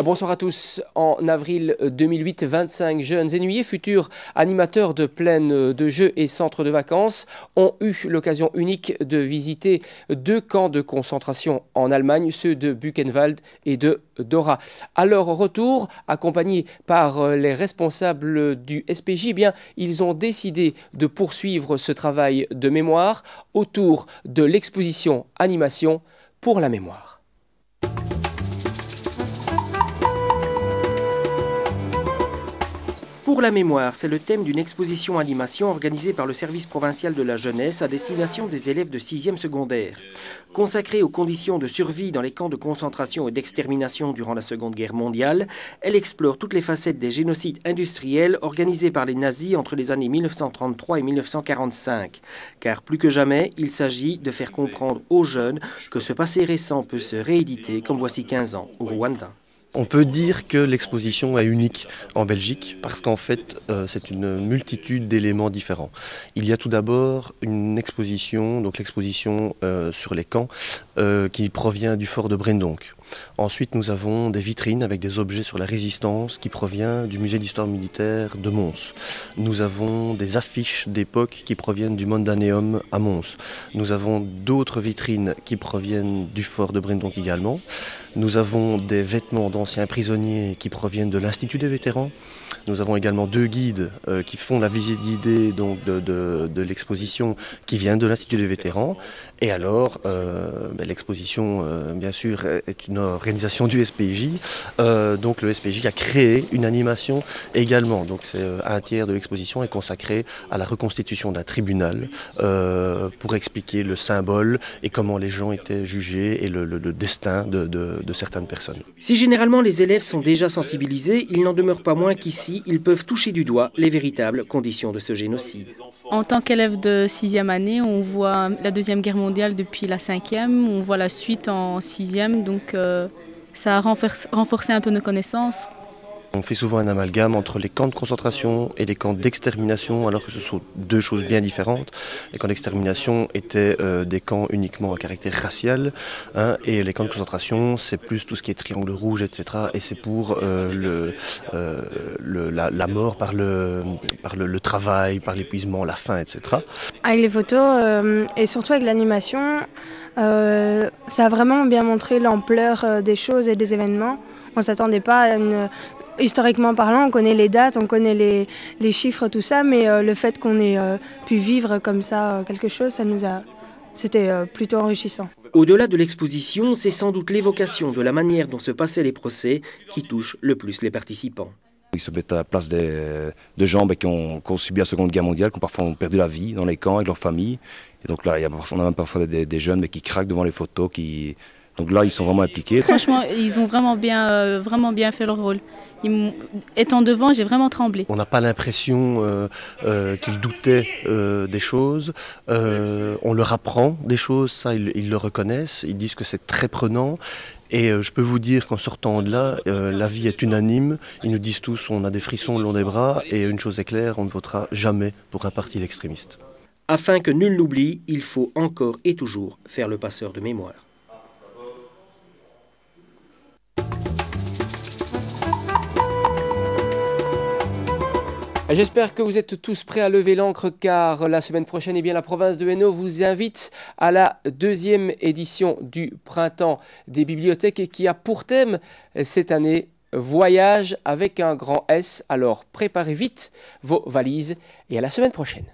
Bonsoir à tous. En avril 2008, 25 jeunes ennuyés, futurs animateurs de plaines de jeux et centres de vacances, ont eu l'occasion unique de visiter 2 camps de concentration en Allemagne, ceux de Buchenwald et de Dora. À leur retour, accompagnés par les responsables du SPJ, ils ont décidé de poursuivre ce travail de mémoire autour de l'exposition Animation pour la mémoire. Pour la mémoire, c'est le thème d'une exposition animation organisée par le service provincial de la jeunesse à destination des élèves de 6e secondaire. Consacrée aux conditions de survie dans les camps de concentration et d'extermination durant la Seconde Guerre mondiale, elle explore toutes les facettes des génocides industriels organisés par les nazis entre les années 1933 et 1945. Car plus que jamais, il s'agit de faire comprendre aux jeunes que ce passé récent peut se rééditer comme voici 15 ans au Rwanda. On peut dire que l'exposition est unique en Belgique parce qu'en fait c'est une multitude d'éléments différents. Il y a tout d'abord une exposition, donc l'exposition sur les camps qui provient du fort de Brendonck. Ensuite nous avons des vitrines avec des objets sur la résistance qui provient du musée d'histoire militaire de Mons. Nous avons des affiches d'époque qui proviennent du Mondaneum à Mons. Nous avons d'autres vitrines qui proviennent du fort de Brendonck également. Nous avons des vêtements d'anciens prisonniers qui proviennent de l'Institut des vétérans. Nous avons également 2 guides qui font la visite guidée donc de l'exposition qui vient de l'Institut des vétérans. Et alors, l'exposition, bien sûr, est une organisation du SPJ. Donc le SPJ a créé une animation également. Donc c'est un tiers de l'exposition est consacré à la reconstitution d'un tribunal pour expliquer le symbole et comment les gens étaient jugés et le destin de certaines personnes. Si généralement les élèves sont déjà sensibilisés, il n'en demeure pas moins qu'ici, ils peuvent toucher du doigt les véritables conditions de ce génocide. En tant qu'élève de 6e année, on voit la Deuxième Guerre mondiale depuis la 5e, on voit la suite en 6e, donc ça a renforcé un peu nos connaissances. On fait souvent un amalgame entre les camps de concentration et les camps d'extermination, alors que ce sont 2 choses bien différentes. Les camps d'extermination étaient des camps uniquement à caractère racial, et les camps de concentration, c'est plus tout ce qui est triangle rouge, etc. Et c'est pour la mort par le travail, par l'épuisement, la faim, etc. Avec les photos et surtout avec l'animation, ça a vraiment bien montré l'ampleur des choses et des événements. On ne s'attendait pas à une... Historiquement parlant, on connaît les dates, on connaît les chiffres, tout ça, mais le fait qu'on ait pu vivre comme ça quelque chose, c'était plutôt enrichissant. Au-delà de l'exposition, c'est sans doute l'évocation de la manière dont se passaient les procès qui touche le plus les participants. Ils se mettent à la place de gens qui ont subi la Seconde Guerre mondiale, qui ont parfois perdu la vie dans les camps avec leur famille. Et donc là, on a même parfois des jeunes qui craquent devant les photos. Donc là, ils sont vraiment impliqués. Franchement, ils ont vraiment bien fait leur rôle. Étant devant, j'ai vraiment tremblé. On n'a pas l'impression qu'ils doutaient des choses. On leur apprend des choses, ça ils le reconnaissent. Ils disent que c'est très prenant. Et je peux vous dire qu'en sortant de là, la vie est unanime. Ils nous disent tous on a des frissons le long des bras. Et une chose est claire, on ne votera jamais pour un parti d'extrémistes. Afin que nul n'oublie, il faut encore et toujours faire le passeur de mémoire. J'espère que vous êtes tous prêts à lever l'ancre car la semaine prochaine, la province de Hainaut vous invite à la 2e édition du Printemps des bibliothèques qui a pour thème cette année Voyage avec un grand S. Alors préparez vite vos valises et à la semaine prochaine.